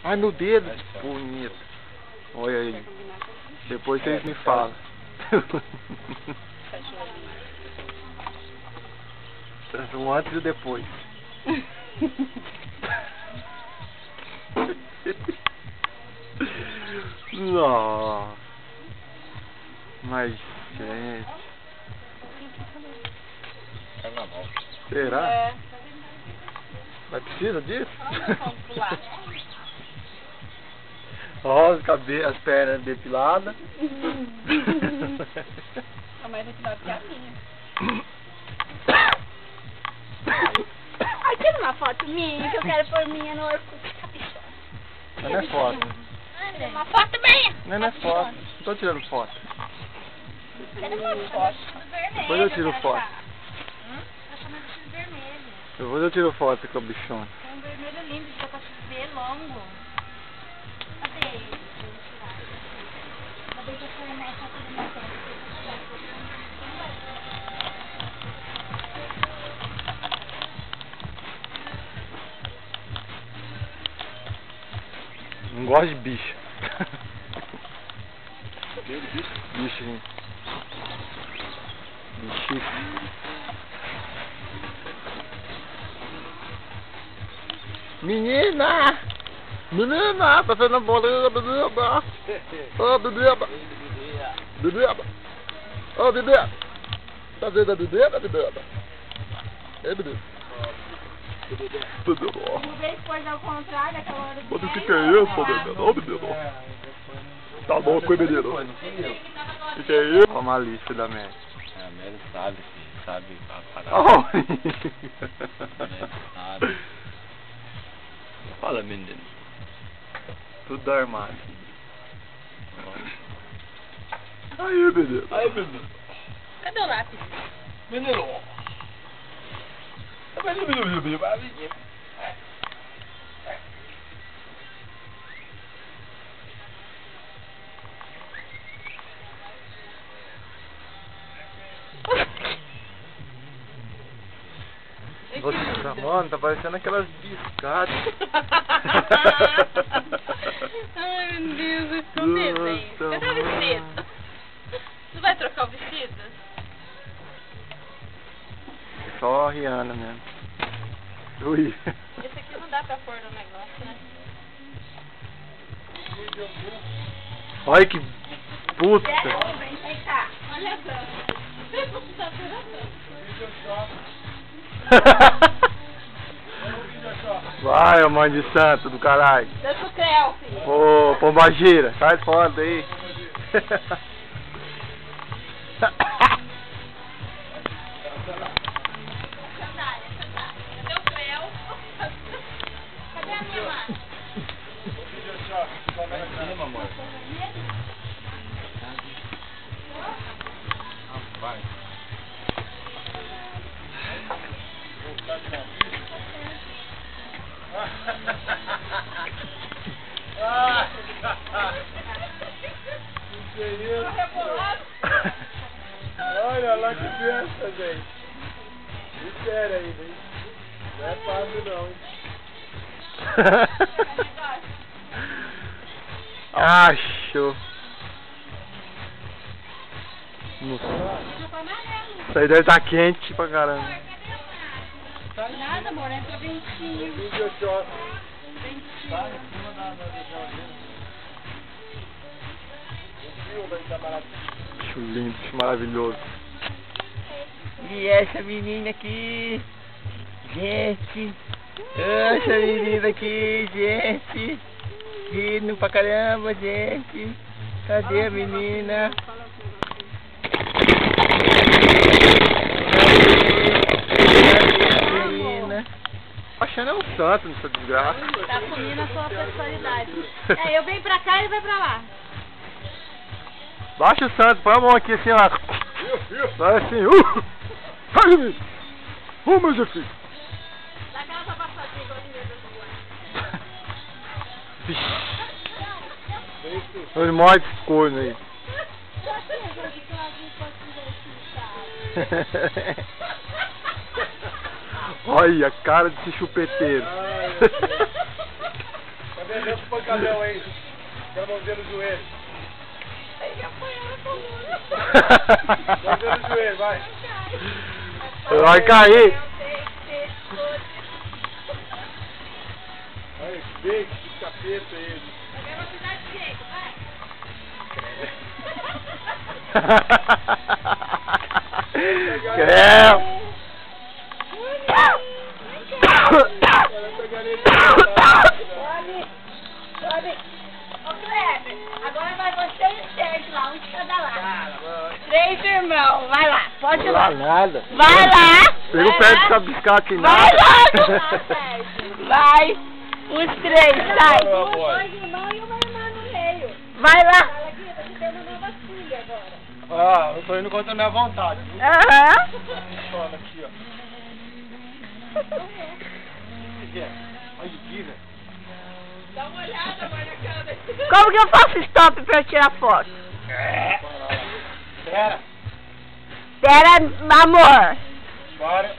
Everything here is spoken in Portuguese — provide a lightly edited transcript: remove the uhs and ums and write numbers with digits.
Ai, meu dedo, bonito. Olha aí. Depois vocês me falam. Um antes e depois. Nossa. Mas, gente. Será? É. Mas precisa disso? Vamos pular. Ó, as pernas depiladas. A mais depilada que a minha. Ai, tira uma foto minha, que eu quero pôr minha no Orkut. Não é foto. Tira uma foto minha. Não é foto. Não tô tirando foto. Tira uma foto. Depois eu tiro foto. Tá chamando de vermelho. Depois eu tiro foto com a bichona. É um vermelho lindo, de ver longo. Cadê ele? Acabei de formar essa coisa na testa. Não gosto de bicho. Bicho. Bichice. Menina! Menina! Tá sendo bolinha, menina! Ô, menina! Menina! Ô, menina! Tá vendo a menina, menina? É, menina? Em vez de pôr ao contrário, aquela hora de... Mas o que é isso, menino? Ô, menino! Tá louco, hein, menino? O que é isso? Olha a malícia da Mary. A Mary sabe, filho, sabe a parada. Oh. A Mary sabe. Fala, menino. Tudo armado. Aí, menino. Aí, menino. Cadê o lápis? Menino. Mano, tá parecendo aquelas biscadas. Ai, meu Deus, eu estou desenho. Cadê o vestido? Você vai trocar o vestido? Só a Rihanna mesmo. Ui. Esse aqui não dá pra pôr no negócio, né? Olha que puta. Vem cá. Olha só. Você tá Vai, ô mãe de santo do caralho. Deixa o creu, filho. Ô, pombagira, sai fora aí. Cadê o creu? Cadê a minha mãe? Vai. Olha lá que festa, gente. Espera aí, hein? Não é fácil não. Acho. Isso aí deve estar quente pra caramba. Nada, amor, entra ventinho. Acho lindo, acho maravilhoso. E essa menina aqui, gente, essa menina aqui, gente, rindo pra caramba, gente, cadê a menina? Cadê a menina? Achando é um santo nessa desgraça. Tá punindo a sua sexualidade. É, eu venho pra cá e ele vai pra lá. Baixa o santo, põe a mão aqui assim, ó. Vai assim, Sai, menino! Meu Jefim! Dá aquela passadinha igual de medo do Ele morre de corno aí. Olha a cara desse chupeteiro. Desce o pancadão aí. Com a mãozinha no joelho. Mãozinha no joelho, vai. Vai cair. Aí, beijo, que capeta ele. Creu. Sobe. Ô, Kleber, agora vai você e o Sérgio lá, um de cada lado. 3 irmãos, vai lá, pode ir lá. Nada. Vai lá. Você não perde essa biscate em Vai nada. lá, Sérgio. Vai, os 3, sai. 2 irmãos e uma irmã no meio. Vai lá. Fala, Guida, você tem uma nova filha agora. Ah, eu tô indo contra a minha vontade. Aham. Olha aqui, ó. Olha aqui, velho. Dá uma olhada, amor, na câmera. Como que eu faço stop pra eu tirar foto? Pera. Pera, amor. Para.